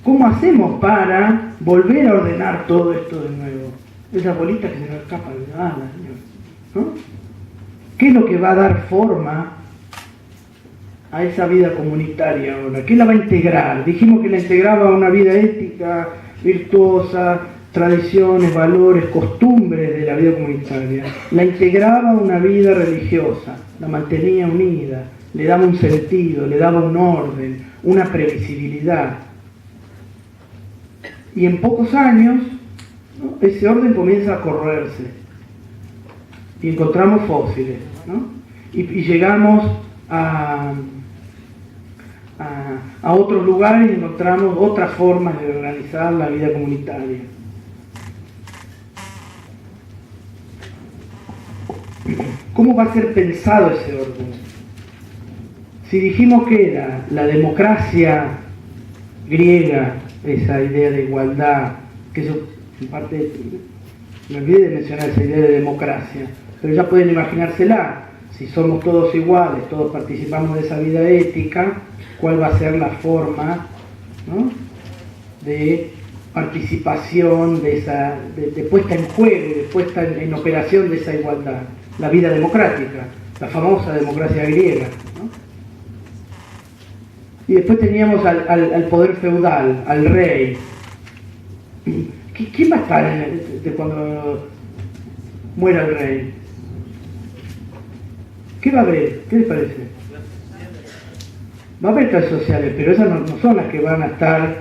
¿Cómo hacemos para volver a ordenar todo esto de nuevo? Esas bolitas que se nos escapan de la ala, ¿no? ¿Qué es lo que va a dar forma a esa vida comunitaria ahora? ¿Qué la va a integrar? Dijimos que la integraba a una vida ética, virtuosa, tradiciones, valores, costumbres de la vida comunitaria. La integraba a una vida religiosa, la mantenía unida, le daba un sentido, le daba un orden, una previsibilidad. Y en pocos años, ¿no?, ese orden comienza a corroerse. Y encontramos fósiles, ¿no? Y llegamos a otros lugares y encontramos otras formas de organizar la vida comunitaria. ¿Cómo va a ser pensado ese orden? Si dijimos que era la democracia griega, esa idea de igualdad, que eso en parte, me olvidé de mencionar esa idea de democracia, pero ya pueden imaginársela, si somos todos iguales, todos participamos de esa vida ética, ¿cuál va a ser la forma, ¿no?, de participación, de puesta en juego, de puesta en operación de esa igualdad? La vida democrática, la famosa democracia griega, ¿no? Y después teníamos al poder feudal, al rey. ¿Quién va a estar cuando muera el rey? ¿Qué va a haber? ¿Qué les parece? Va a haber clases sociales, pero esas no son las que van a estar,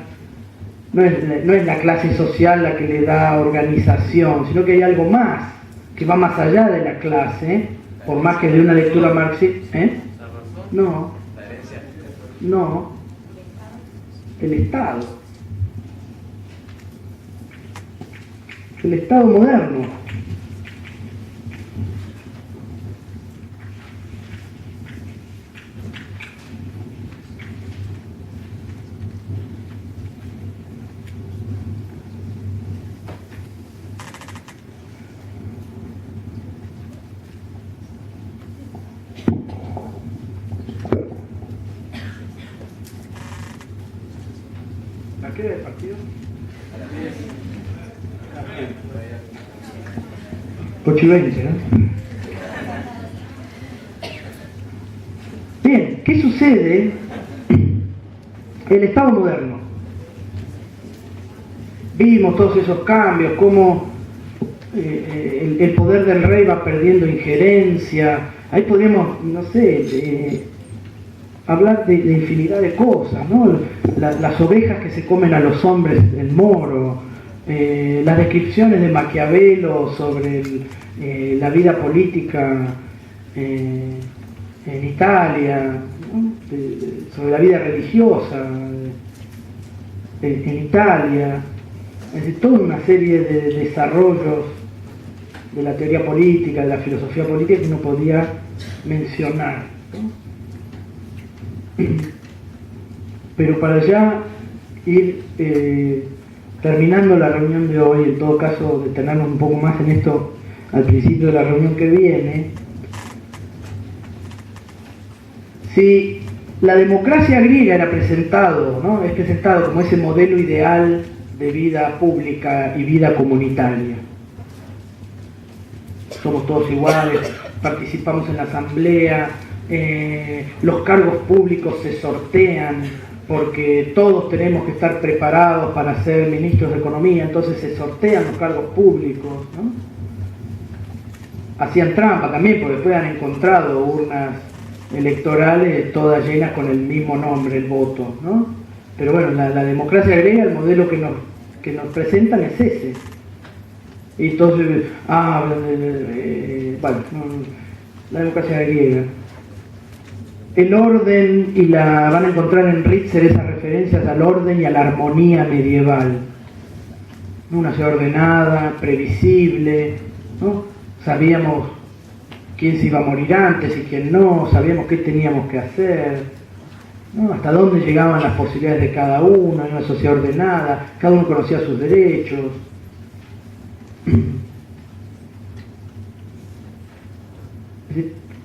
no es la clase social la que le da organización, sino que hay algo más, que va más allá de la clase, por más que de una lectura marxista. No, el Estado. El Estado moderno. ¿A qué hora del partido? 8:20, ¿no? Bien, ¿qué sucede? El Estado moderno. Vimos todos esos cambios, cómo el poder del rey va perdiendo injerencia. Ahí podríamos, no sé, hablar de infinidad de cosas, ¿no? Las ovejas que se comen a los hombres, el moro, las descripciones de Maquiavelo sobre la vida política en Italia, ¿no?, sobre la vida religiosa en Italia, es decir, toda una serie de desarrollos de la teoría política, de la filosofía política que uno podía mencionar, ¿no? Pero para ya ir terminando la reunión de hoy, en todo caso detenernos un poco más en esto al principio de la reunión que viene, si la democracia griega era presentado, ¿no?, es presentado como ese modelo ideal de vida pública y vida comunitaria. Somos todos iguales, participamos en la asamblea, los cargos públicos se sortean porque todos tenemos que estar preparados para ser ministros de economía, entonces se sortean los cargos públicos, ¿no? Hacían trampa también porque después han encontrado urnas electorales todas llenas con el mismo nombre, el voto, ¿no? Pero bueno, la democracia griega, el modelo que nos presentan es ese. Y entonces hablan la democracia griega. El orden, y van a encontrar en Ritzer esas referencias al orden y a la armonía medieval. Una ciudad ordenada, previsible, ¿no? Sabíamos quién se iba a morir antes y quién no, sabíamos qué teníamos que hacer, ¿no?, hasta dónde llegaban las posibilidades de cada uno, en una sociedad ordenada, cada uno conocía sus derechos.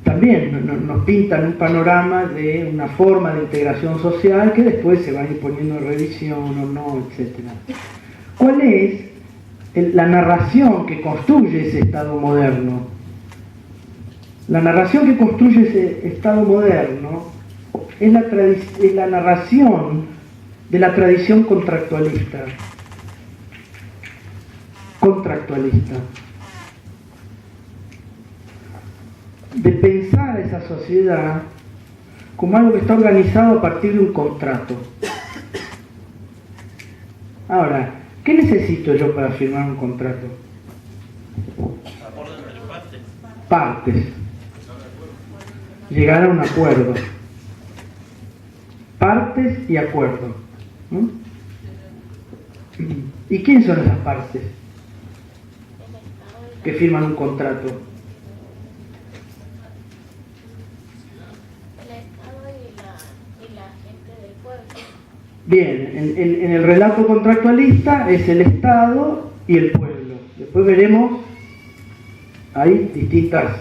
también nos pintan un panorama de una forma de integración social que después se va a ir poniendo en revisión o no, etc. ¿Cuál es la narración que construye ese Estado moderno? La narración que construye ese Estado moderno es la narración de la tradición contractualista. De pensar a esa sociedad como algo que está organizado a partir de un contrato. Ahora, ¿qué necesito yo para firmar un contrato? Partes. Llegar a un acuerdo. Partes y acuerdo. ¿No? ¿Y quién son esas partes que firman un contrato? Bien, en el relato contractualista es el Estado y el pueblo. Después veremos, hay distintas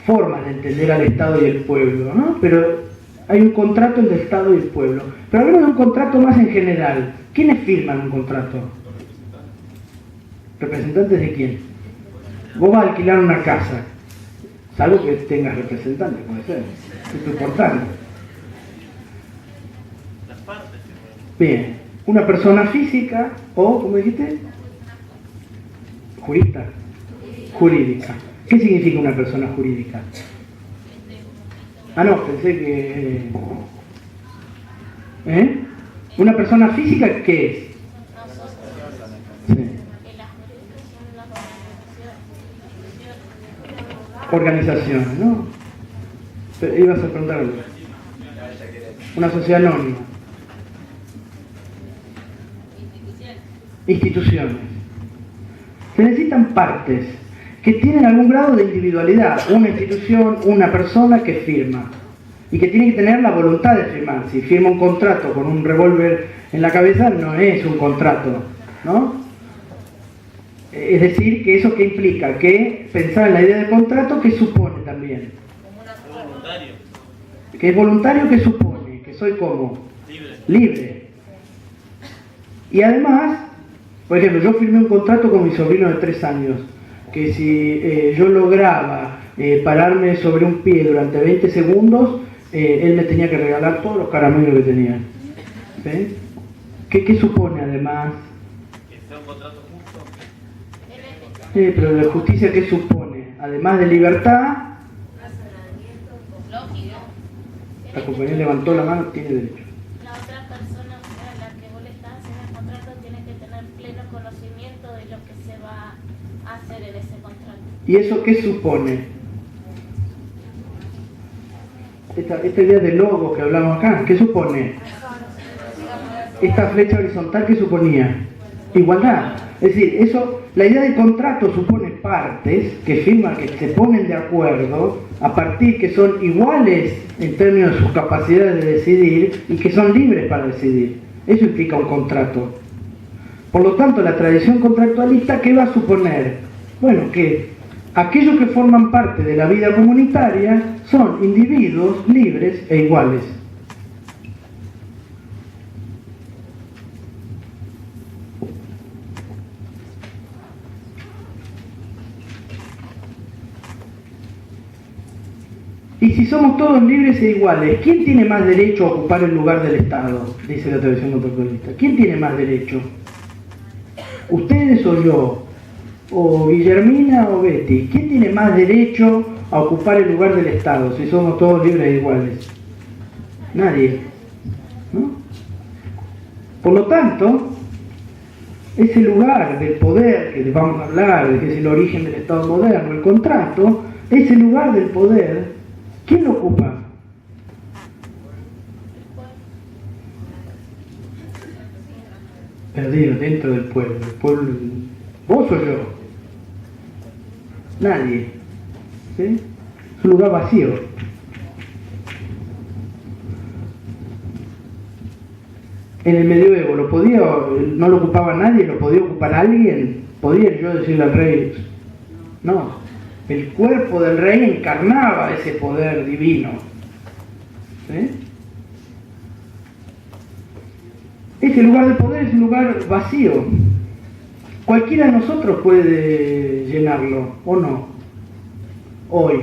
formas de entender al Estado y el pueblo, ¿no? Pero hay un contrato entre el Estado y el pueblo. Pero hablemos de un contrato más en general. ¿Quiénes firman un contrato? ¿Representantes de quién? Vos vas a alquilar una casa, salvo que tengas representantes, puede ser. Es importante. Bien, una persona física o, ¿cómo dijiste? Jurista. Jurídica. ¿Qué significa una persona jurídica? Ah, no, pensé que... ¿Una persona física qué es? Sí. Organización, ¿no? Pero ibas a preguntar algo. Una sociedad anónima. Instituciones. Se necesitan partes que tienen algún grado de individualidad. Una institución, una persona que firma. Y que tiene que tener la voluntad de firmar. Si firma un contrato con un revólver en la cabeza, no es un contrato, ¿no? Es decir, que eso que implica, que pensar en la idea de contrato, ¿qué supone también? Voluntario. Que es voluntario, ¿qué supone? Que soy como libre. Y además, por ejemplo, yo firmé un contrato con mi sobrino de 3 años, que si yo lograba pararme sobre un pie durante 20 segundos, él me tenía que regalar todos los caramelos que tenía. ¿Sí? ¿Qué supone además? Que sea un contrato justo. Pero la justicia, ¿qué supone? Además de libertad, la compañía levantó la mano, tiene derecho. La otra persona a la que vos le estás haciendo el contrato tiene que tener pleno conocimiento de lo que se va a hacer en ese contrato. ¿Y eso qué supone? Esta idea de logo que hablamos acá, ¿qué supone? Esta flecha horizontal, ¿qué suponía? Igualdad. Es decir, eso, la idea de contrato supone partes que firman, que se ponen de acuerdo a partir que son iguales en términos de sus capacidades de decidir y que son libres para decidir. Eso implica un contrato. Por lo tanto, la tradición contractualista, ¿qué va a suponer? Bueno, que aquellos que forman parte de la vida comunitaria son individuos libres e iguales. Y si somos todos libres e iguales, ¿quién tiene más derecho a ocupar el lugar del Estado? Dice la tradición contractualista. ¿Quién tiene más derecho? ¿Ustedes o yo? ¿O Guillermina o Betty? ¿Quién tiene más derecho a ocupar el lugar del Estado si somos todos libres e iguales? Nadie, ¿no? Por lo tanto, ese lugar del poder que les vamos a hablar, de que es el origen del Estado moderno, el contrato, ese lugar del poder, ¿quién lo ocupa? Perdido dentro del pueblo. El pueblo, ¿vos o yo? Nadie. ¿Sí? Es un lugar vacío. En el medioevo no lo ocupaba nadie, lo podía ocupar alguien. ¿Podría yo decirle al rey? No. El cuerpo del rey encarnaba ese poder divino. ¿Sí? Ese lugar de poder es un lugar vacío. Cualquiera de nosotros puede llenarlo, ¿o no? Hoy.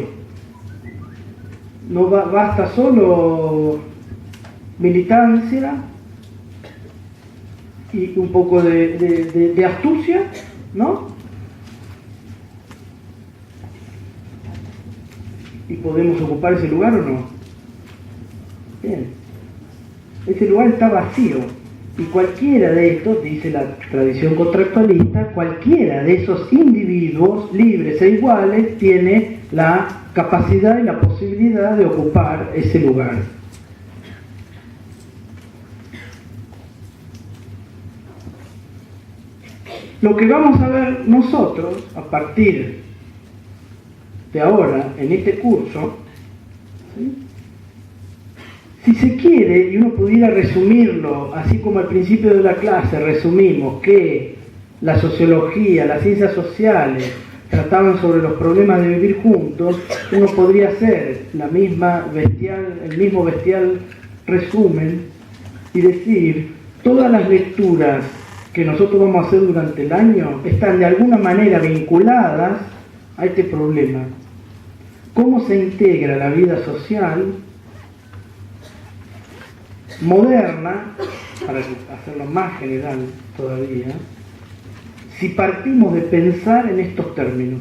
No basta solo militancia y un poco de astucia, ¿no? ¿Y podemos ocupar ese lugar o no? Bien. Ese lugar está vacío. Y cualquiera de estos, dice la tradición contractualista, cualquiera de esos individuos libres e iguales tiene la capacidad y la posibilidad de ocupar ese lugar. Lo que vamos a ver nosotros a partir de ahora en este curso, ¿sí? Si se quiere, y uno pudiera resumirlo, así como al principio de la clase resumimos que la sociología, las ciencias sociales trataban sobre los problemas de vivir juntos, uno podría hacer el mismo bestial resumen y decir, todas las lecturas que nosotros vamos a hacer durante el año están de alguna manera vinculadas a este problema. ¿Cómo se integra la vida social moderna, para hacerlo más general todavía, si partimos de pensar en estos términos?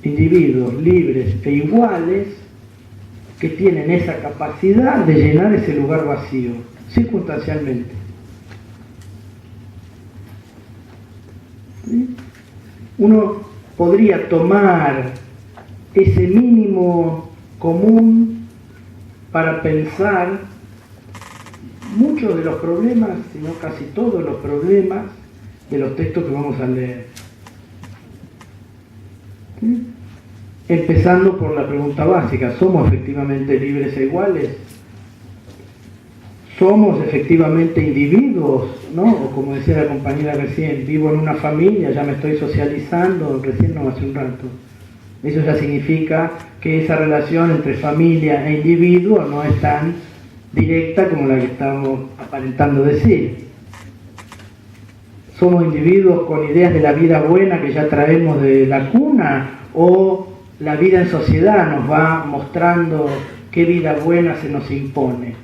Individuos libres e iguales que tienen esa capacidad de llenar ese lugar vacío, circunstancialmente. ¿Sí? Uno podría tomar ese mínimo común para pensar muchos de los problemas, si no casi todos los problemas de los textos que vamos a leer. ¿Sí? Empezando por la pregunta básica, ¿somos efectivamente libres e iguales? ¿Somos efectivamente individuos? ¿No? O como decía la compañera recién, vivo en una familia, ya me estoy socializando, recién no hace un rato. Eso ya significa que esa relación entre familia e individuo no es tan directa como la que estamos aparentando decir. ¿Somos individuos con ideas de la vida buena que ya traemos de la cuna? ¿O la vida en sociedad nos va mostrando qué vida buena se nos impone?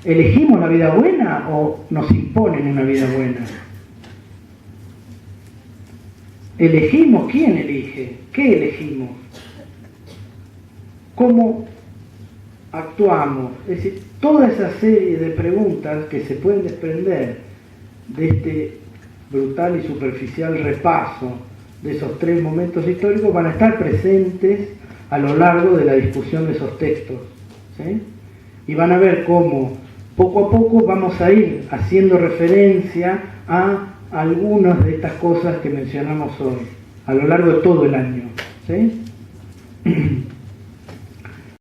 ¿Elegimos la vida buena o nos imponen una vida buena? ¿Elegimos? ¿Quién elige? ¿Qué elegimos? ¿Cómo actuamos? Es decir, toda esa serie de preguntas que se pueden desprender de este brutal y superficial repaso de esos tres momentos históricos van a estar presentes a lo largo de la discusión de esos textos, ¿sí? Y van a ver cómo poco a poco vamos a ir haciendo referencia a algunas de estas cosas que mencionamos hoy, a lo largo de todo el año, ¿sí?